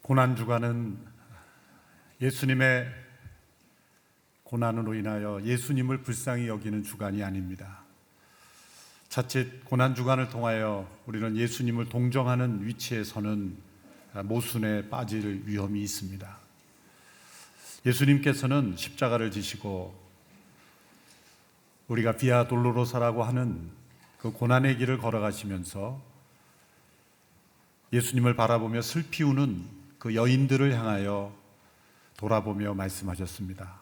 고난주간은 예수님의 고난으로 인하여 예수님을 불쌍히 여기는 주간이 아닙니다. 자칫 고난주간을 통하여 우리는 예수님을 동정하는 위치에 서는 모순에 빠질 위험이 있습니다. 예수님께서는 십자가를 지시고 우리가 비아 돌로로사라고 하는 그 고난의 길을 걸어가시면서 예수님을 바라보며 슬피 우는 그 여인들을 향하여 돌아보며 말씀하셨습니다.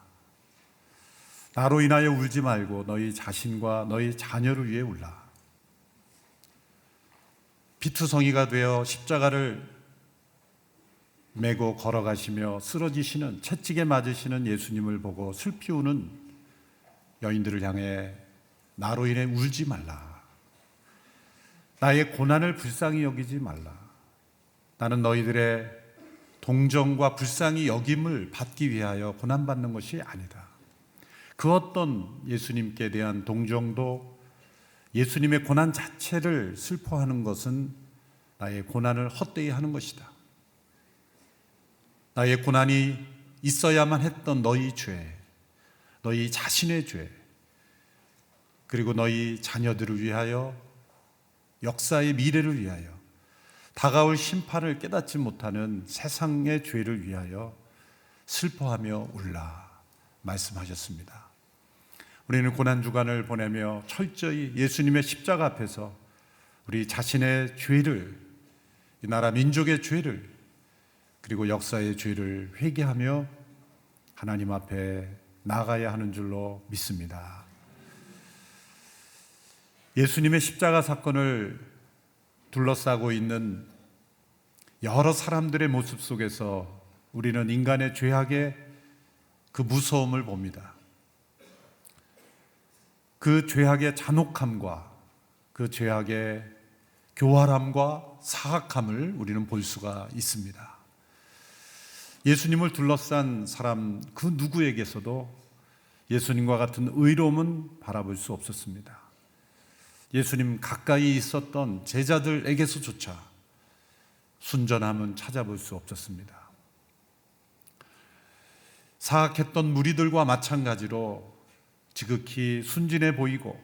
나로 인하여 울지 말고 너희 자신과 너희 자녀를 위해 울라. 피투성이가 되어 십자가를 메고 걸어가시며 쓰러지시는, 채찍에 맞으시는 예수님을 보고 슬피 우는 여인들을 향해 나로 인해 울지 말라. 나의 고난을 불쌍히 여기지 말라. 나는 너희들의 동정과 불쌍히 여김을 받기 위하여 고난받는 것이 아니다. 그 어떤 예수님께 대한 동정도 예수님의 고난 자체를 슬퍼하는 것은 나의 고난을 헛되이 하는 것이다. 나의 고난이 있어야만 했던 너희 죄, 너희 자신의 죄, 그리고 너희 자녀들을 위하여, 역사의 미래를 위하여, 다가올 심판을 깨닫지 못하는 세상의 죄를 위하여 슬퍼하며 울라 말씀하셨습니다. 우리는 고난주간을 보내며 철저히 예수님의 십자가 앞에서 우리 자신의 죄를, 이 나라 민족의 죄를, 그리고 역사의 죄를 회개하며 하나님 앞에 나아가야 하는 줄로 믿습니다. 예수님의 십자가 사건을 둘러싸고 있는 여러 사람들의 모습 속에서 우리는 인간의 죄악의 그 무서움을 봅니다. 그 죄악의 잔혹함과 그 죄악의 교활함과 사악함을 우리는 볼 수가 있습니다. 예수님을 둘러싼 사람 그 누구에게서도 예수님과 같은 의로움은 바라볼 수 없었습니다. 예수님 가까이 있었던 제자들에게서조차 순전함은 찾아볼 수 없었습니다. 사악했던 무리들과 마찬가지로 지극히 순진해 보이고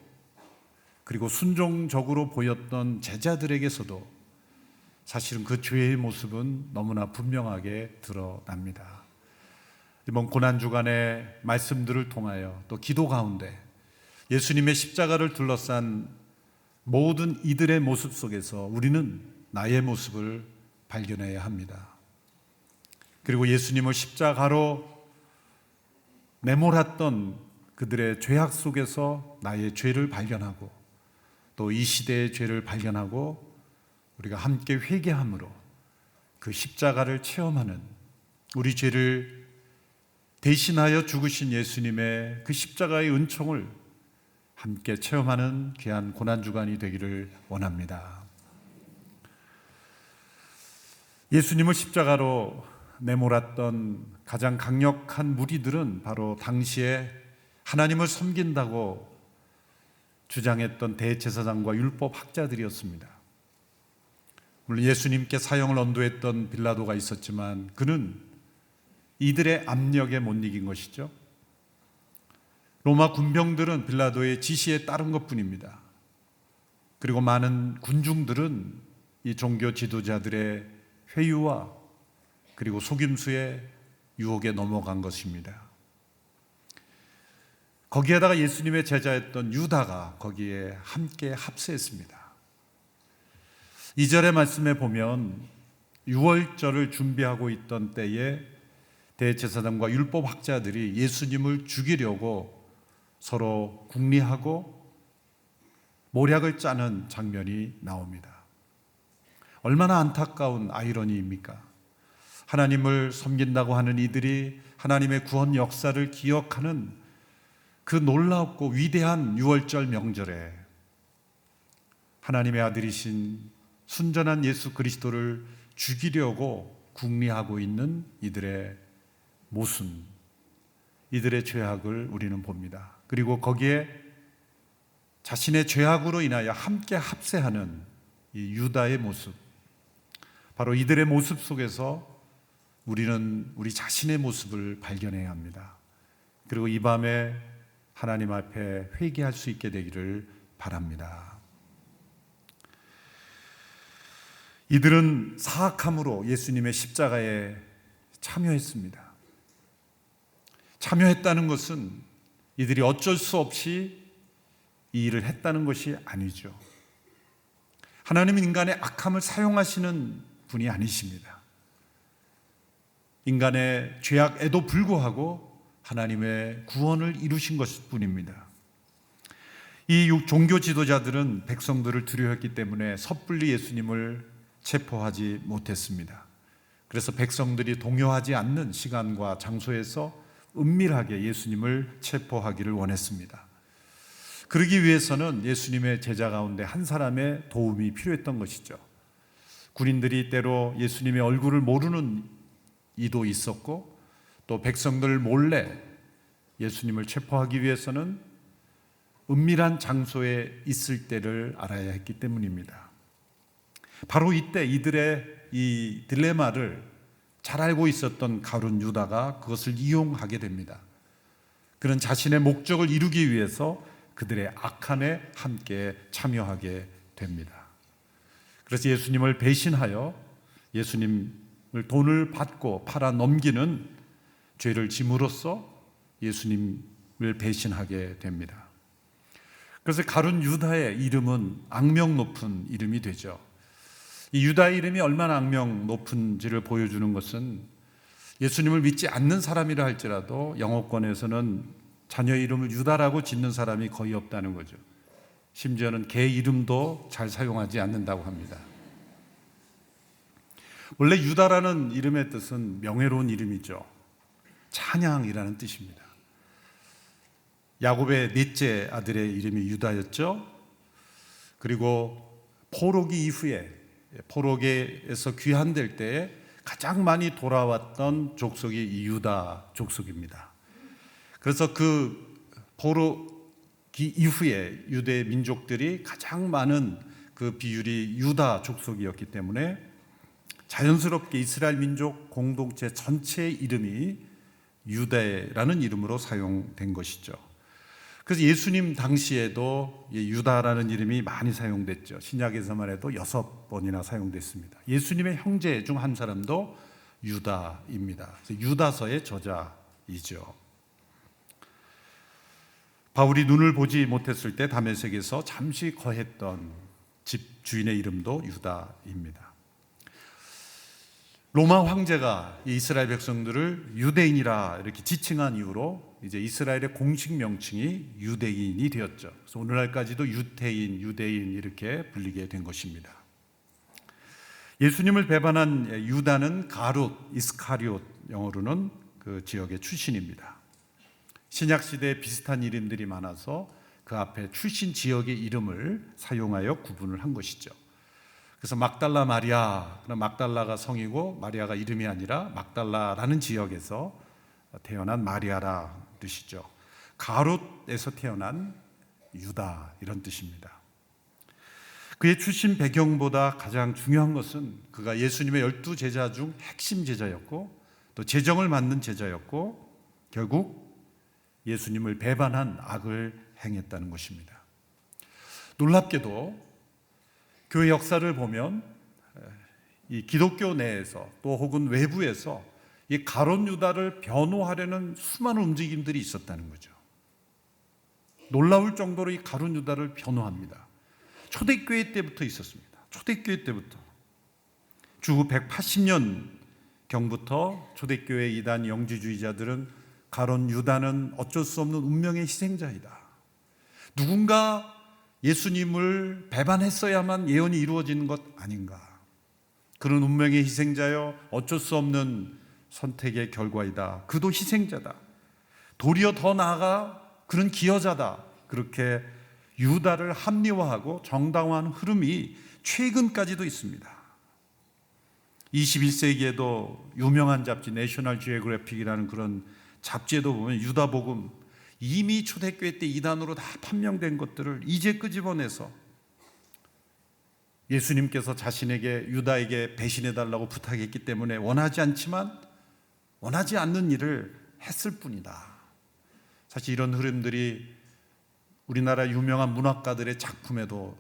그리고 순종적으로 보였던 제자들에게서도 사실은 그 죄의 모습은 너무나 분명하게 드러납니다. 이번 고난주간의 말씀들을 통하여 또 기도 가운데 예수님의 십자가를 둘러싼 모든 이들의 모습 속에서 우리는 나의 모습을 발견해야 합니다. 그리고 예수님을 십자가로 내몰았던 그들의 죄악 속에서 나의 죄를 발견하고 또 이 시대의 죄를 발견하고 우리가 함께 회개함으로 그 십자가를 체험하는, 우리 죄를 대신하여 죽으신 예수님의 그 십자가의 은총을 함께 체험하는 귀한 고난주간이 되기를 원합니다. 예수님을 십자가로 내몰았던 가장 강력한 무리들은 바로 당시에 하나님을 섬긴다고 주장했던 대제사장과 율법 학자들이었습니다. 물론 예수님께 사형을 언도했던 빌라도가 있었지만 그는 이들의 압력에 못 이긴 것이죠. 로마 군병들은 빌라도의 지시에 따른 것뿐입니다. 그리고 많은 군중들은 이 종교 지도자들의 회유와 그리고 속임수의 유혹에 넘어간 것입니다. 거기에다가 예수님의 제자였던 유다가 거기에 함께 합세했습니다. 2절의 말씀에 보면 유월절을 준비하고 있던 때에 대제사장과 율법학자들이 예수님을 죽이려고 서로 궁리하고 모략을 짜는 장면이 나옵니다. 얼마나 안타까운 아이러니입니까? 하나님을 섬긴다고 하는 이들이 하나님의 구원 역사를 기억하는 그 놀랍고 위대한 유월절 명절에 하나님의 아들이신 순전한 예수 그리스도를 죽이려고 궁리하고 있는 이들의 모순, 이들의 죄악을 우리는 봅니다. 그리고 거기에 자신의 죄악으로 인하여 함께 합세하는 이 유다의 모습, 바로 이들의 모습 속에서 우리는 우리 자신의 모습을 발견해야 합니다. 그리고 이 밤에 하나님 앞에 회개할 수 있게 되기를 바랍니다. 이들은 사악함으로 예수님의 십자가에 참여했습니다. 참여했다는 것은 이들이 어쩔 수 없이 이 일을 했다는 것이 아니죠. 하나님은 인간의 악함을 사용하시는 분이 아니십니다. 인간의 죄악에도 불구하고 하나님의 구원을 이루신 것일 뿐입니다. 이 종교 지도자들은 백성들을 두려워했기 때문에 섣불리 예수님을 체포하지 못했습니다. 그래서 백성들이 동요하지 않는 시간과 장소에서 은밀하게 예수님을 체포하기를 원했습니다. 그러기 위해서는 예수님의 제자 가운데 한 사람의 도움이 필요했던 것이죠. 군인들이 때로 예수님의 얼굴을 모르는 이도 있었고, 또 백성들 몰래 예수님을 체포하기 위해서는 은밀한 장소에 있을 때를 알아야 했기 때문입니다. 바로 이때 이들의 이 딜레마를 잘 알고 있었던 가룟 유다가 그것을 이용하게 됩니다. 그는 자신의 목적을 이루기 위해서 그들의 악한에 함께 참여하게 됩니다. 그래서 예수님을 배신하여 예수님을 돈을 받고 팔아 넘기는 죄를 짐으로써 예수님을 배신하게 됩니다. 그래서 가룟 유다의 이름은 악명 높은 이름이 되죠. 이 유다의 이름이 얼마나 악명 높은지를 보여주는 것은 예수님을 믿지 않는 사람이라 할지라도 영어권에서는 자녀 이름을 유다라고 짓는 사람이 거의 없다는 거죠. 심지어는 개 이름도 잘 사용하지 않는다고 합니다. 원래 유다라는 이름의 뜻은 명예로운 이름이죠. 찬양이라는 뜻입니다. 야곱의 넷째 아들의 이름이 유다였죠. 그리고 포로기 이후에 포로기에서 귀환될 때에 가장 많이 돌아왔던 족속이 이 유다 족속입니다. 그래서 그 포로기 이후에 유대 민족들이 가장 많은 그 비율이 유다 족속이었기 때문에 자연스럽게 이스라엘 민족 공동체 전체의 이름이 유다라는 이름으로 사용된 것이죠. 그래서 예수님 당시에도 유다라는 이름이 많이 사용됐죠. 신약에서만 해도 6번이나 사용됐습니다. 예수님의 형제 중 한 사람도 유다입니다. 그래서 유다서의 저자이죠. 바울이 눈을 보지 못했을 때 다메섹에서 잠시 거했던 집 주인의 이름도 유다입니다. 로마 황제가 이스라엘 백성들을 유대인이라 이렇게 지칭한 이후로 이제 이스라엘의 공식 명칭이 유대인이 되었죠. 그래서 오늘날까지도 유태인, 유대인 이렇게 불리게 된 것입니다. 예수님을 배반한 유다는 가룻, 이스카리옷, 영어로는 그 지역의 출신입니다. 신약 시대에 비슷한 이름들이 많아서 그 앞에 출신 지역의 이름을 사용하여 구분을 한 것이죠. 그래서 막달라 마리아, 막달라가 성이고 마리아가 이름이 아니라 막달라라는 지역에서 태어난 마리아라 뜻이죠. 가룻에서 태어난 유다 이런 뜻입니다. 그의 출신 배경보다 가장 중요한 것은 그가 예수님의 12제자 중 핵심 제자였고 또 재정을 맡는 제자였고 결국 예수님을 배반한 악을 행했다는 것입니다. 놀랍게도 교회 역사를 보면 이 기독교 내에서 또 혹은 외부에서 이 가룟 유다를 변호하려는 수많은 움직임들이 있었다는 거죠. 놀라울 정도로 이 가룟 유다를 변호합니다. 초대교회 때부터 있었습니다. 초대교회 때부터 주후 180년 경부터 초대교회 이단 영지주의자들은 가룟 유다는 어쩔 수 없는 운명의 희생자이다. 누군가 예수님을 배반했어야만 예언이 이루어지는 것 아닌가. 그런 운명의 희생자여 어쩔 수 없는 선택의 결과이다. 그도 희생자다. 도리어 더 나아가 그는 기여자다. 그렇게 유다를 합리화하고 정당화한 흐름이 최근까지도 있습니다. 21세기에도 유명한 잡지 내셔널 지오그래픽이라는 그런 잡지에도 보면 유다복음 이미 초대교회 때 이단으로 다 판명된 것들을 이제 끄집어내서 예수님께서 자신에게 유다에게 배신해달라고 부탁했기 때문에 원하지 않지만 원하지 않는 일을 했을 뿐이다. 사실 이런 흐름들이 우리나라 유명한 문학가들의 작품에도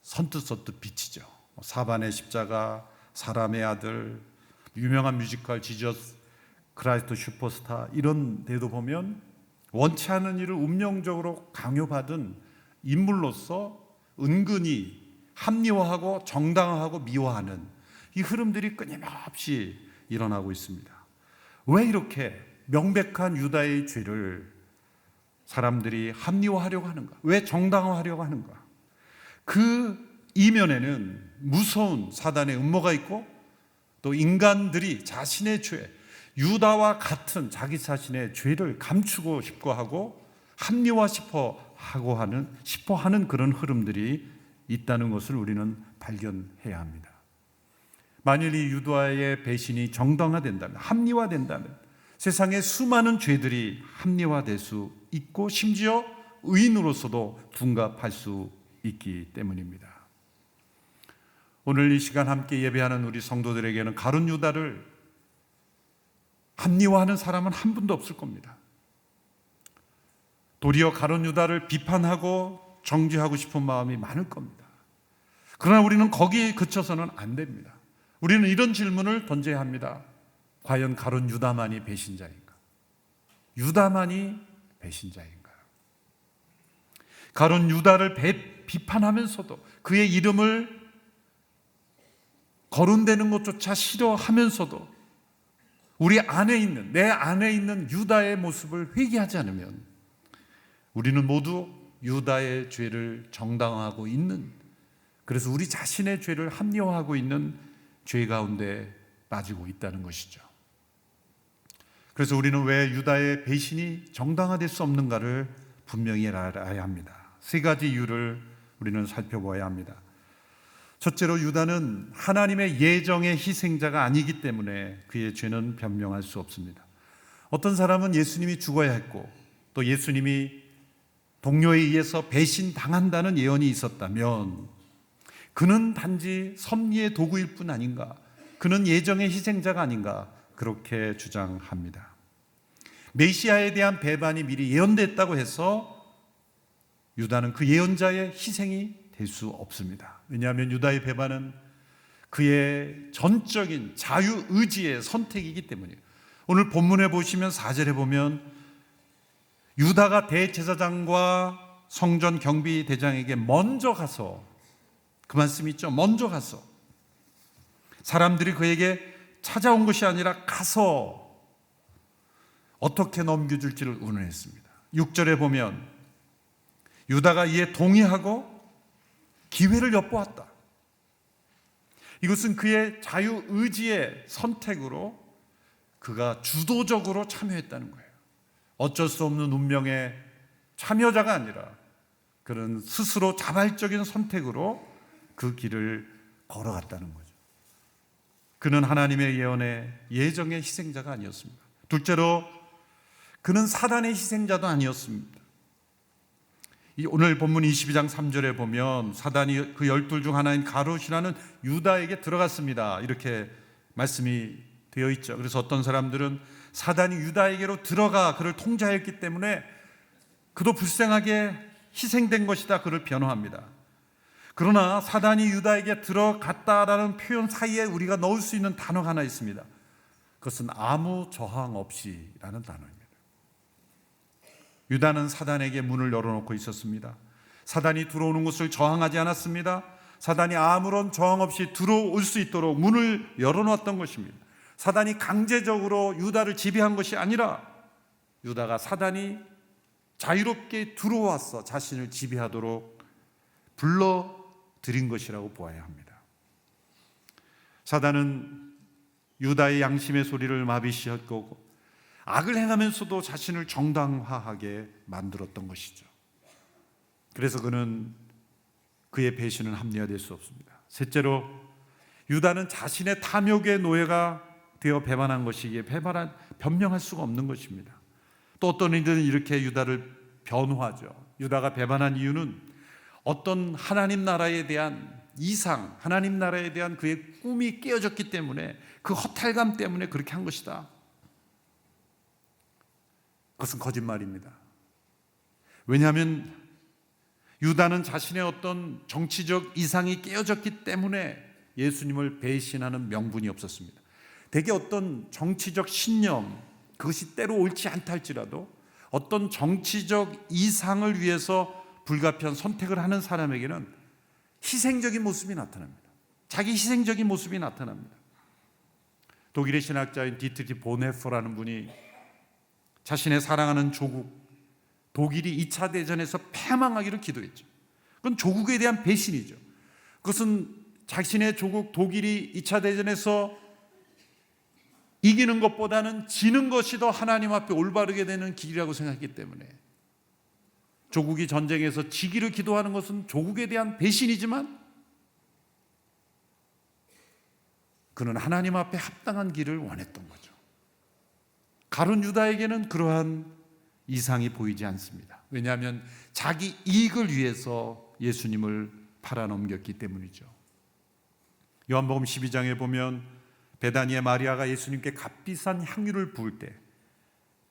선뜻선뜻 비치죠. 사반의 십자가, 사람의 아들, 유명한 뮤지컬 지저스 크라이스트 슈퍼스타, 이런 데도 보면 원치 않은 일을 운명적으로 강요받은 인물로서 은근히 합리화하고 정당화하고 미화하는 이 흐름들이 끊임없이 일어나고 있습니다. 왜 이렇게 명백한 유다의 죄를 사람들이 합리화하려고 하는가? 왜 정당화하려고 하는가? 그 이면에는 무서운 사단의 음모가 있고, 또 인간들이 자신의 죄, 유다와 같은 자기 자신의 죄를 감추고 싶어 하고 합리화 싶어 하는 그런 흐름들이 있다는 것을 우리는 발견해야 합니다. 만일 이 유다의 배신이 정당화된다면, 합리화된다면 세상의 수많은 죄들이 합리화될 수 있고 심지어 의인으로서도 둔갑할 수 있기 때문입니다. 오늘 이 시간 함께 예배하는 우리 성도들에게는 가룟 유다를 합리화하는 사람은 한 분도 없을 겁니다. 도리어 가룟 유다를 비판하고 정죄하고 싶은 마음이 많을 겁니다. 그러나 우리는 거기에 그쳐서는 안 됩니다. 우리는 이런 질문을 던져야 합니다. 과연 가룟 유다만이 배신자인가? 유다만이 배신자인가요? 가룟 유다를 비판하면서도 그의 이름을 거론되는 것조차 싫어하면서도 우리 안에 있는, 내 안에 있는 유다의 모습을 회개하지 않으면 우리는 모두 유다의 죄를 정당화하고 있는, 그래서 우리 자신의 죄를 합리화하고 있는 죄 가운데 빠지고 있다는 것이죠. 그래서 우리는 왜 유다의 배신이 정당화될 수 없는가를 분명히 알아야 합니다. 세 가지 이유를 우리는 살펴봐야 합니다. 첫째로, 유다는 하나님의 예정의 희생자가 아니기 때문에 그의 죄는 변명할 수 없습니다. 어떤 사람은 예수님이 죽어야 했고 또 예수님이 동료에 의해서 배신당한다는 예언이 있었다면 그는 단지 섭리의 도구일 뿐 아닌가, 그는 예정의 희생자가 아닌가, 그렇게 주장합니다. 메시아에 대한 배반이 미리 예언됐다고 해서 유다는 그 예언자의 희생이 될 수 없습니다. 왜냐하면 유다의 배반은 그의 전적인 자유의지의 선택이기 때문이에요. 오늘 본문에 보시면 4절에 보면 유다가 대제사장과 성전 경비대장에게 먼저 가서, 그 말씀 있죠? 먼저 가서, 사람들이 그에게 찾아온 것이 아니라 가서 어떻게 넘겨줄지를 의논했습니다. 6절에 보면 유다가 이에 동의하고 기회를 엿보았다. 이것은 그의 자유의지의 선택으로 그가 주도적으로 참여했다는 거예요. 어쩔 수 없는 운명의 참여자가 아니라 그런 스스로 자발적인 선택으로 그 길을 걸어갔다는 거죠. 그는 하나님의 예언의 예정의 희생자가 아니었습니다. 둘째로, 그는 사단의 희생자도 아니었습니다. 오늘 본문 22장 3절에 보면 사단이 그 12 중 하나인 가룟이라는 유다에게 들어갔습니다, 이렇게 말씀이 되어 있죠. 그래서 어떤 사람들은 사단이 유다에게로 들어가 그를 통제하였기 때문에 그도 불쌍하게 희생된 것이다, 그를 변호합니다. 그러나 사단이 유다에게 들어갔다라는 표현 사이에 우리가 넣을 수 있는 단어가 하나 있습니다. 그것은 아무 저항 없이라는 단어입니다. 유다는 사단에게 문을 열어놓고 있었습니다. 사단이 들어오는 것을 저항하지 않았습니다. 사단이 아무런 저항 없이 들어올 수 있도록 문을 열어놓았던 것입니다. 사단이 강제적으로 유다를 지배한 것이 아니라 유다가 사단이 자유롭게 들어와서 자신을 지배하도록 불러들인 것이라고 보아야 합니다. 사단은 유다의 양심의 소리를 마비시켰고 악을 행하면서도 자신을 정당화하게 만들었던 것이죠. 그래서 그는 그의 배신은 합리화될 수 없습니다. 셋째로, 유다는 자신의 탐욕의 노예가 되어 배반한 것이기에 변명할 수가 없는 것입니다. 또 어떤 이들은 이렇게 유다를 변호하죠. 유다가 배반한 이유는 어떤 하나님 나라에 대한 이상, 하나님 나라에 대한 그의 꿈이 깨어졌기 때문에, 그 허탈감 때문에 그렇게 한 것이다. 그것은 거짓말입니다. 왜냐하면 유다는 자신의 어떤 정치적 이상이 깨어졌기 때문에 예수님을 배신하는 명분이 없었습니다. 대개 어떤 정치적 신념, 그것이 때로 옳지 않다 할지라도 어떤 정치적 이상을 위해서 불가피한 선택을 하는 사람에게는 희생적인 모습이 나타납니다. 자기 희생적인 모습이 나타납니다. 독일의 신학자인 디트리 보네퍼라는 분이 자신의 사랑하는 조국 독일이 2차 대전에서 패망하기를 기도했죠. 그건 조국에 대한 배신이죠. 그것은 자신의 조국 독일이 2차 대전에서 이기는 것보다는 지는 것이 더 하나님 앞에 올바르게 되는 길이라고 생각했기 때문에 조국이 전쟁에서 지기를 기도하는 것은 조국에 대한 배신이지만 그는 하나님 앞에 합당한 길을 원했던 거죠. 가룟 유다에게는 그러한 이상이 보이지 않습니다. 왜냐하면 자기 이익을 위해서 예수님을 팔아넘겼기 때문이죠. 요한복음 12장에 보면 베다니의 마리아가 예수님께 값비싼 향유를 부을 때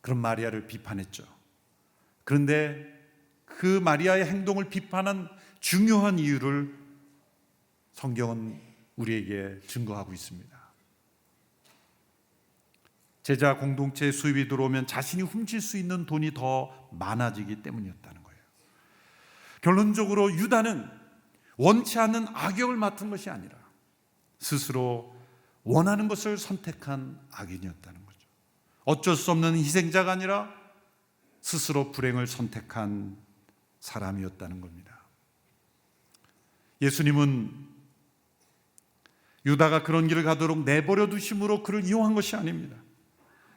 그런 마리아를 비판했죠. 그런데 그 마리아의 행동을 비판한 중요한 이유를 성경은 우리에게 증거하고 있습니다. 제자 공동체에 수입이 들어오면 자신이 훔칠 수 있는 돈이 더 많아지기 때문이었다는 거예요. 결론적으로 유다는 원치 않는 악역을 맡은 것이 아니라 스스로 원하는 것을 선택한 악인이었다는 거죠. 어쩔 수 없는 희생자가 아니라 스스로 불행을 선택한 사람이었다는 겁니다. 예수님은 유다가 그런 길을 가도록 내버려 두심으로 그를 이용한 것이 아닙니다.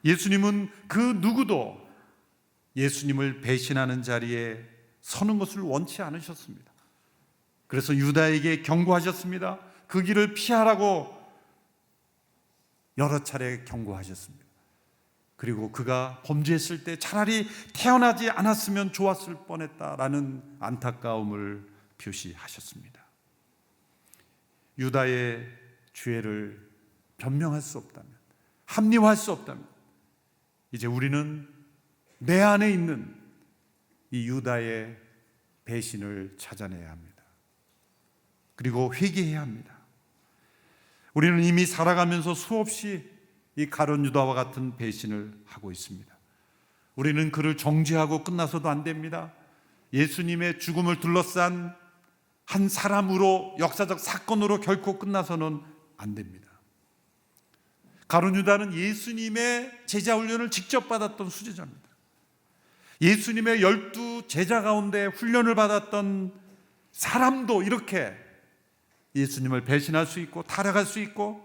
예수님은 그 누구도 예수님을 배신하는 자리에 서는 것을 원치 않으셨습니다. 그래서 유다에게 경고하셨습니다. 그 길을 피하라고 여러 차례 경고하셨습니다. 그리고 그가 범죄했을 때 차라리 태어나지 않았으면 좋았을 뻔했다라는 안타까움을 표시하셨습니다. 유다의 죄를 변명할 수 없다면, 합리화할 수 없다면 이제 우리는 내 안에 있는 이 유다의 배신을 찾아내야 합니다. 그리고 회개해야 합니다. 우리는 이미 살아가면서 수없이 이 가룟 유다와 같은 배신을 하고 있습니다. 우리는 그를 정죄하고 끝나서도 안 됩니다. 예수님의 죽음을 둘러싼 한 사람으로, 역사적 사건으로 결코 끝나서는 안 됩니다. 가룟 유다는 예수님의 제자 훈련을 직접 받았던 수제자입니다. 예수님의 12 제자 가운데 훈련을 받았던 사람도 이렇게 예수님을 배신할 수 있고 타락할 수 있고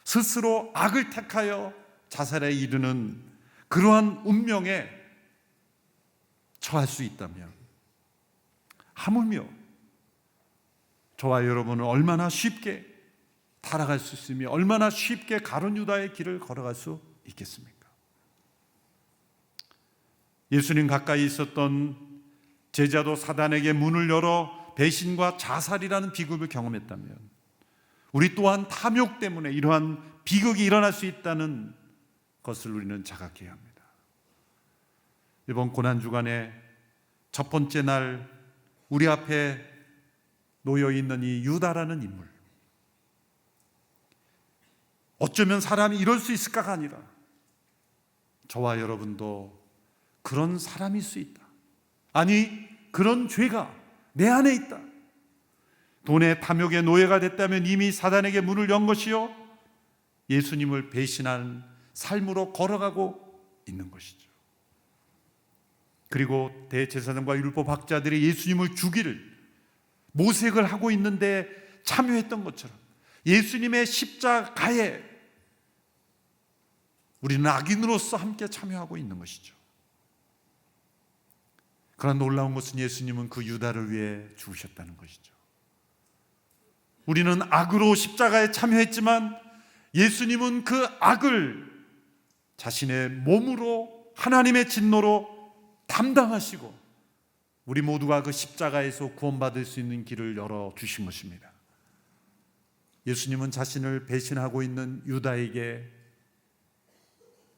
스스로 악을 택하여 자살에 이르는 그러한 운명에 처할 수 있다면, 하물며 저와 여러분은 얼마나 쉽게 타락할 수 있으며 얼마나 쉽게 가룟 유다의 길을 걸어갈 수 있겠습니까? 예수님 가까이 있었던 제자도 사단에게 문을 열어 배신과 자살이라는 비극을 경험했다면 우리 또한 탐욕 때문에 이러한 비극이 일어날 수 있다는 것을 우리는 자각해야 합니다. 이번 고난주간의 첫 번째 날 우리 앞에 놓여있는 이 유다라는 인물, 어쩌면 사람이 이럴 수 있을까가 아니라 저와 여러분도 그런 사람일 수 있다. 아니, 그런 죄가 내 안에 있다. 돈의 탐욕의 노예가 됐다면 이미 사단에게 문을 연 것이요, 예수님을 배신한 삶으로 걸어가고 있는 것이죠. 그리고 대제사장과 율법학자들이 예수님을 죽이를 모색을 하고 있는데 참여했던 것처럼 예수님의 십자가에 우리는 악인으로서 함께 참여하고 있는 것이죠. 그러나 놀라운 것은 예수님은 그 유다를 위해 죽으셨다는 것이죠. 우리는 악으로 십자가에 참여했지만 예수님은 그 악을 자신의 몸으로 하나님의 진노로 담당하시고 우리 모두가 그 십자가에서 구원받을 수 있는 길을 열어주신 것입니다. 예수님은 자신을 배신하고 있는 유다에게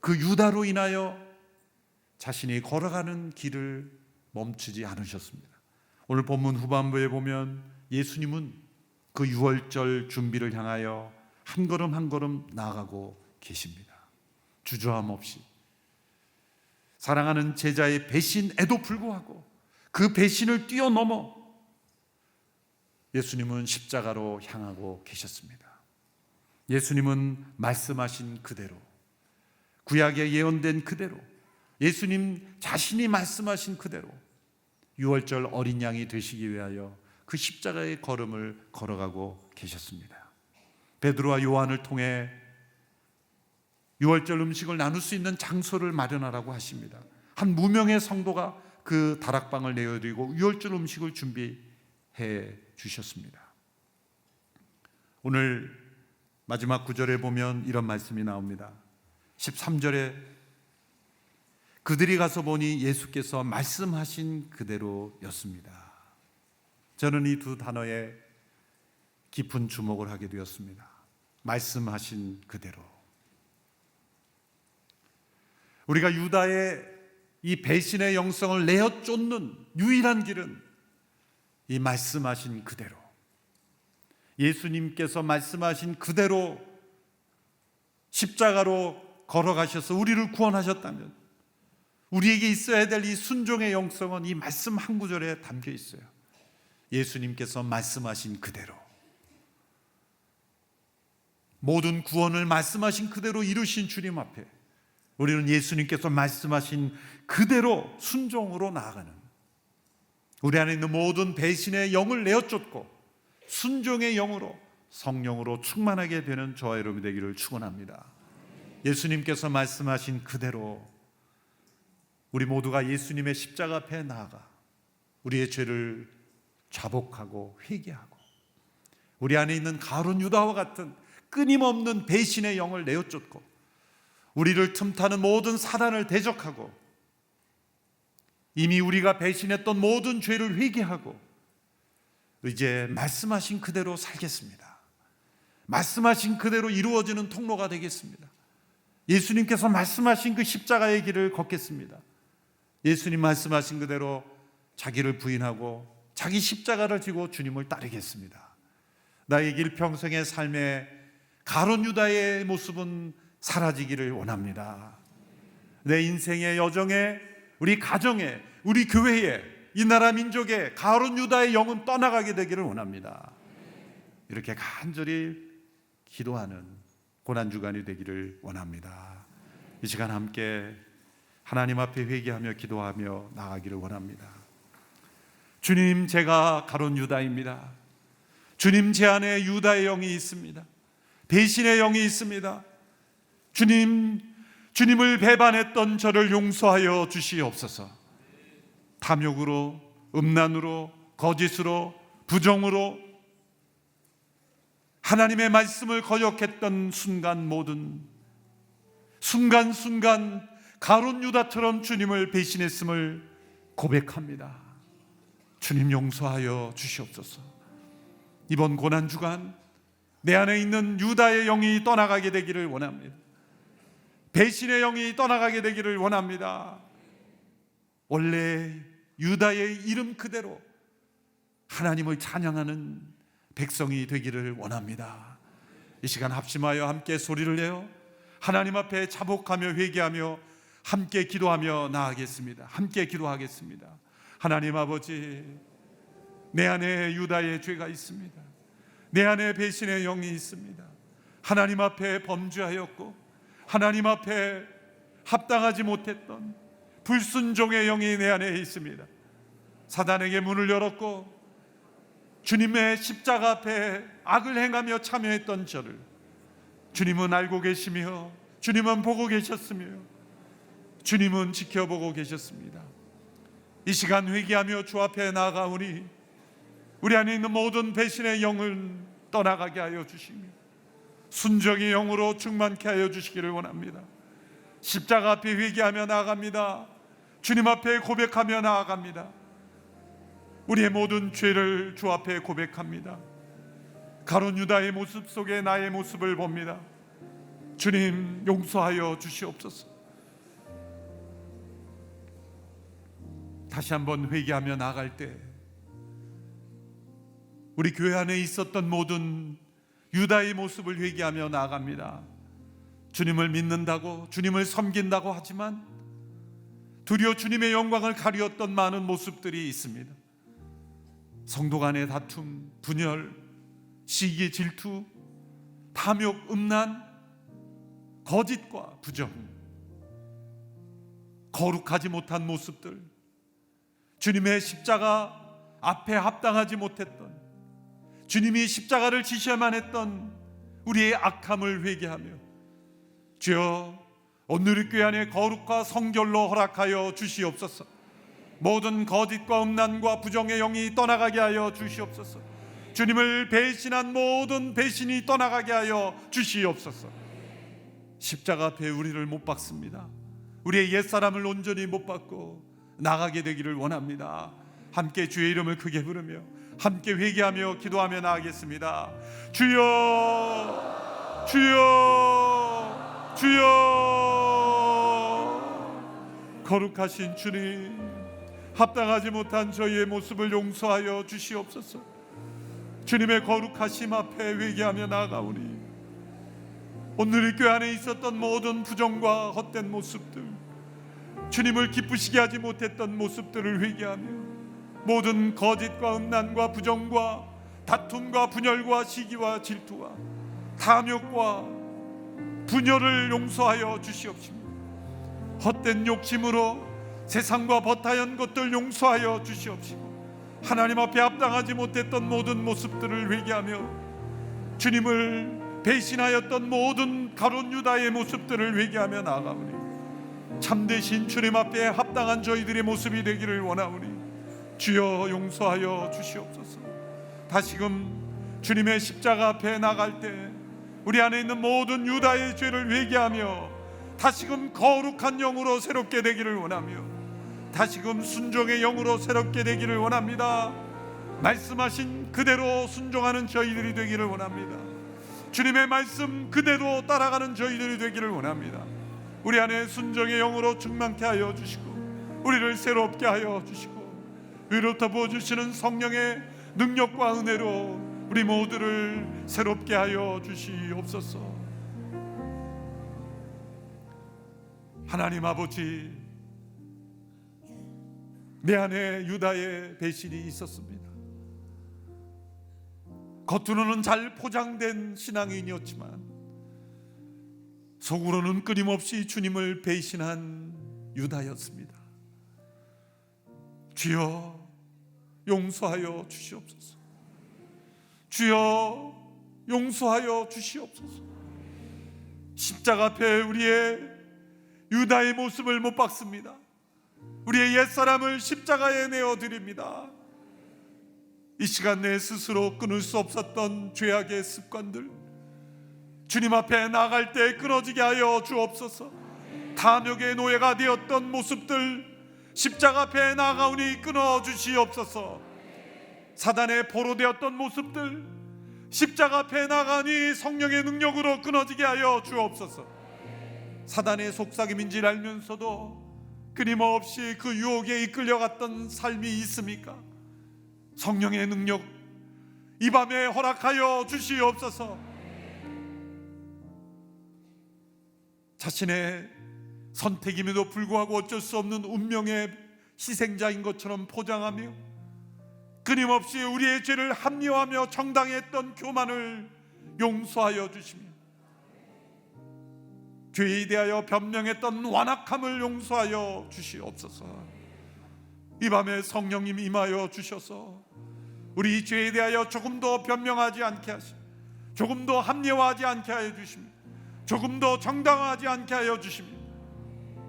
그 유다로 인하여 자신이 걸어가는 길을 멈추지 않으셨습니다. 오늘 본문 후반부에 보면 예수님은 그 유월절 준비를 향하여 한 걸음 한 걸음 나아가고 계십니다. 주저함 없이 사랑하는 제자의 배신에도 불구하고 그 배신을 뛰어넘어 예수님은 십자가로 향하고 계셨습니다. 예수님은 말씀하신 그대로, 구약에 예언된 그대로, 예수님 자신이 말씀하신 그대로 유월절 어린 양이 되시기 위하여 그 십자가의 걸음을 걸어가고 계셨습니다. 베드로와 요한을 통해 유월절 음식을 나눌 수 있는 장소를 마련하라고 하십니다. 한 무명의 성도가 그 다락방을 내어드리고 유월절 음식을 준비해 주셨습니다. 오늘 마지막 구절에 보면 이런 말씀이 나옵니다. 13절에 그들이 가서 보니 예수께서 말씀하신 그대로였습니다. 저는 이 두 단어에 깊은 주목을 하게 되었습니다. 말씀하신 그대로. 우리가 유다의 이 배신의 영성을 내어 쫓는 유일한 길은 이 말씀하신 그대로, 예수님께서 말씀하신 그대로 십자가로 걸어가셔서 우리를 구원하셨다면 우리에게 있어야 될 이 순종의 영성은 이 말씀 한 구절에 담겨 있어요. 예수님께서 말씀하신 그대로, 모든 구원을 말씀하신 그대로 이루신 주님 앞에 우리는 예수님께서 말씀하신 그대로 순종으로 나아가는, 우리 안에 있는 모든 배신의 영을 내어쫓고 순종의 영으로, 성령으로 충만하게 되는 저와 여러분이 되기를 축원합니다. 예수님께서 말씀하신 그대로 우리 모두가 예수님의 십자가 앞에 나아가 우리의 죄를 자복하고 회개하고 우리 안에 있는 가룟 유다와 같은 끊임없는 배신의 영을 내어쫓고 우리를 틈타는 모든 사단을 대적하고 이미 우리가 배신했던 모든 죄를 회개하고 이제 말씀하신 그대로 살겠습니다. 말씀하신 그대로 이루어지는 통로가 되겠습니다. 예수님께서 말씀하신 그 십자가의 길을 걷겠습니다. 예수님 말씀하신 그대로 자기를 부인하고 자기 십자가를 지고 주님을 따르겠습니다. 나의 일평생의 삶의 가룟 유다의 모습은 사라지기를 원합니다. 내 인생의 여정에, 우리 가정에, 우리 교회에, 이 나라 민족의 가룟 유다의 영은 떠나가게 되기를 원합니다. 이렇게 간절히 기도하는 고난주간이 되기를 원합니다. 이 시간 함께 하나님 앞에 회개하며 기도하며 나가기를 원합니다. 주님, 제가 가룟 유다입니다. 주님, 제 안에 유다의 영이 있습니다. 배신의 영이 있습니다. 주님, 주님을 배반했던 저를 용서하여 주시옵소서. 탐욕으로, 음란으로, 거짓으로, 부정으로 하나님의 말씀을 거역했던 순간, 모든 순간순간 가룟 유다처럼 주님을 배신했음을 고백합니다. 주님, 용서하여 주시옵소서. 이번 고난주간 내 안에 있는 유다의 영이 떠나가게 되기를 원합니다. 배신의 영이 떠나가게 되기를 원합니다. 원래 유다의 이름 그대로 하나님을 찬양하는 백성이 되기를 원합니다. 이 시간 합심하여 함께 소리를 내어 하나님 앞에 자복하며 회개하며 함께 기도하며 나아가겠습니다. 함께 기도하겠습니다. 하나님 아버지, 내 안에 유다의 죄가 있습니다. 내 안에 배신의 영이 있습니다. 하나님 앞에 범죄하였고 하나님 앞에 합당하지 못했던 불순종의 영이 내 안에 있습니다. 사단에게 문을 열었고 주님의 십자가 앞에 악을 행하며 참여했던 저를 주님은 알고 계시며 주님은 보고 계셨으며 주님은 지켜보고 계셨습니다. 이 시간 회개하며 주 앞에 나아가오니 우리 안에 있는 모든 배신의 영을 떠나가게 하여 주시며 순종의 영으로 충만케 하여 주시기를 원합니다. 십자가 앞에 회개하며 나아갑니다. 주님 앞에 고백하며 나아갑니다. 우리의 모든 죄를 주 앞에 고백합니다. 가룟 유다의 모습 속에 나의 모습을 봅니다. 주님, 용서하여 주시옵소서. 다시 한번 회개하며 나아갈 때 우리 교회 안에 있었던 모든 유다의 모습을 회개하며 나아갑니다. 주님을 믿는다고, 주님을 섬긴다고 하지만 도리어 주님의 영광을 가리웠던 많은 모습들이 있습니다. 성도 간의 다툼, 분열, 시기, 질투, 탐욕, 음란, 거짓과 부정, 거룩하지 못한 모습들, 주님의 십자가 앞에 합당하지 못했던, 주님이 십자가를 지셔야만 했던 우리의 악함을 회개하며 주여 오늘 우리 교회 안에 거룩과 성결로 허락하여 주시옵소서. 모든 거짓과 음란과 부정의 영이 떠나가게 하여 주시옵소서. 주님을 배신한 모든 배신이 떠나가게 하여 주시옵소서. 십자가 앞에 우리를 못 박습니다. 우리의 옛사람을 온전히 못 박고 나가게 되기를 원합니다. 함께 주의 이름을 크게 부르며 함께 회개하며 기도하며 나아가겠습니다. 주여, 주여, 주여. 거룩하신 주님, 합당하지 못한 저희의 모습을 용서하여 주시옵소서. 주님의 거룩하심 앞에 회개하며 나아가오니 오늘 이 교회 안에 있었던 모든 부정과 헛된 모습들, 주님을 기쁘시게 하지 못했던 모습들을 회개하며 모든 거짓과 음란과 부정과 다툼과 분열과 시기와 질투와 탐욕과 분열을 용서하여 주시옵시며 헛된 욕심으로 세상과 버타연 것들 용서하여 주시옵시고 하나님 앞에 합당하지 못했던 모든 모습들을 회개하며 주님을 배신하였던 모든 가룟 유다의 모습들을 회개하며 나아가오니 참되신 주님 앞에 합당한 저희들의 모습이 되기를 원하오니 주여 용서하여 주시옵소서. 다시금 주님의 십자가 앞에 나갈 때 우리 안에 있는 모든 유다의 죄를 회개하며 다시금 거룩한 영으로 새롭게 되기를 원하며 다시금 순종의 영으로 새롭게 되기를 원합니다. 말씀하신 그대로 순종하는 저희들이 되기를 원합니다. 주님의 말씀 그대로 따라가는 저희들이 되기를 원합니다. 우리 안에 순종의 영으로 충만케 하여 주시고 우리를 새롭게 하여 주시고 위로부터 부어주시는 성령의 능력과 은혜로 우리 모두를 새롭게 하여 주시옵소서. 하나님 아버지, 내 안에 유다의 배신이 있었습니다. 겉으로는 잘 포장된 신앙인이었지만 속으로는 끊임없이 주님을 배신한 유다였습니다. 주여 용서하여 주시옵소서. 주여 용서하여 주시옵소서. 십자가 앞에 우리의 유다의 모습을 못 박습니다. 우리의 옛사람을 십자가에 내어드립니다. 이 시간 내 스스로 끊을 수 없었던 죄악의 습관들 주님 앞에 나갈 때 끊어지게 하여 주옵소서. 탐욕의 노예가 되었던 모습들 십자가 앞에 나가오니 끊어 주시옵소서. 사단의 포로 되었던 모습들 십자가 앞에 나가니 성령의 능력으로 끊어지게 하여 주옵소서. 사단의 속삭임인 줄 알면서도 끊임없이 그 유혹에 이끌려갔던 삶이 있습니까? 성령의 능력 이 밤에 허락하여 주시옵소서. 자신의 선택임에도 불구하고 어쩔 수 없는 운명의 희생자인 것처럼 포장하며 끊임없이 우리의 죄를 합리화하며 정당했던 교만을 용서하여 주시며 죄에 대하여 변명했던 완악함을 용서하여 주시옵소서. 이 밤에 성령님 임하여 주셔서 우리 죄에 대하여 조금 더 변명하지 않게 하시고 조금 더 합리화하지 않게 하여 주시며 조금 더 정당하지 않게 하여 주시며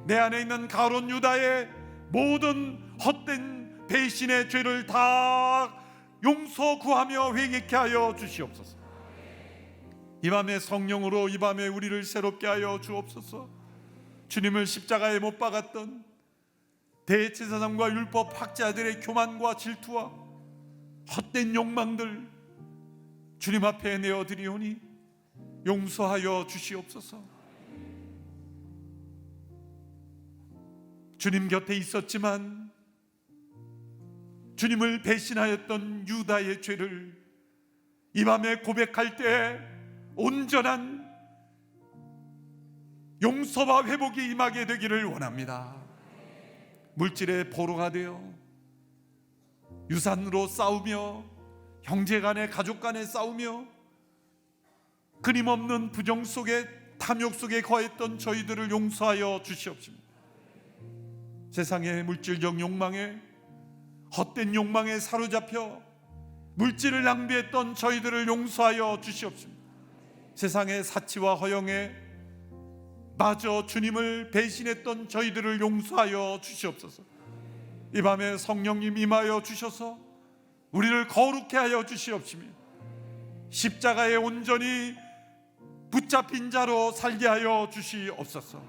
내 안에 있는 가룟 유다의 모든 헛된 배신의 죄를 다 용서 구하며 회개케 하여 주시옵소서. 이 밤에 성령으로 이 밤에 우리를 새롭게 하여 주옵소서. 주님을 십자가에 못 박았던 대제사장과 율법 학자들의 교만과 질투와 헛된 욕망들 주님 앞에 내어드리오니 용서하여 주시옵소서. 주님 곁에 있었지만 주님을 배신하였던 유다의 죄를 이 밤에 고백할 때 온전한 용서와 회복이 임하게 되기를 원합니다. 물질의 포로가 되어 유산으로 싸우며 형제 간에 가족 간에 싸우며 끊임없는 부정 속에 탐욕 속에 거했던 저희들을 용서하여 주시옵소서. 세상의 물질적 욕망에 헛된 욕망에 사로잡혀 물질을 낭비했던 저희들을 용서하여 주시옵소서. 세상의 사치와 허영에 마저 주님을 배신했던 저희들을 용서하여 주시옵소서. 이 밤에 성령님 임하여 주셔서 우리를 거룩해 하여 주시옵시며 십자가에 온전히 붙잡힌 자로 살게 하여 주시옵소서.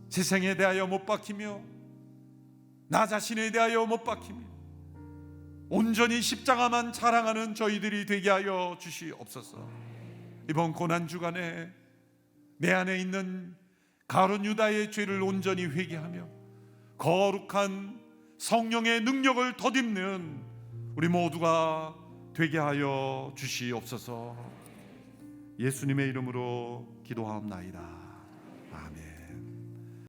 세상에 대하여 못 박히며 나 자신에 대하여 못 박히며 온전히 십자가만 자랑하는 저희들이 되게 하여 주시옵소서. 이번 고난주간에 내 안에 있는 가룟 유다의 죄를 온전히 회개하며 거룩한 성령의 능력을 덧입는 우리 모두가 되게 하여 주시옵소서. 예수님의 이름으로 기도하옵나이다. 아멘.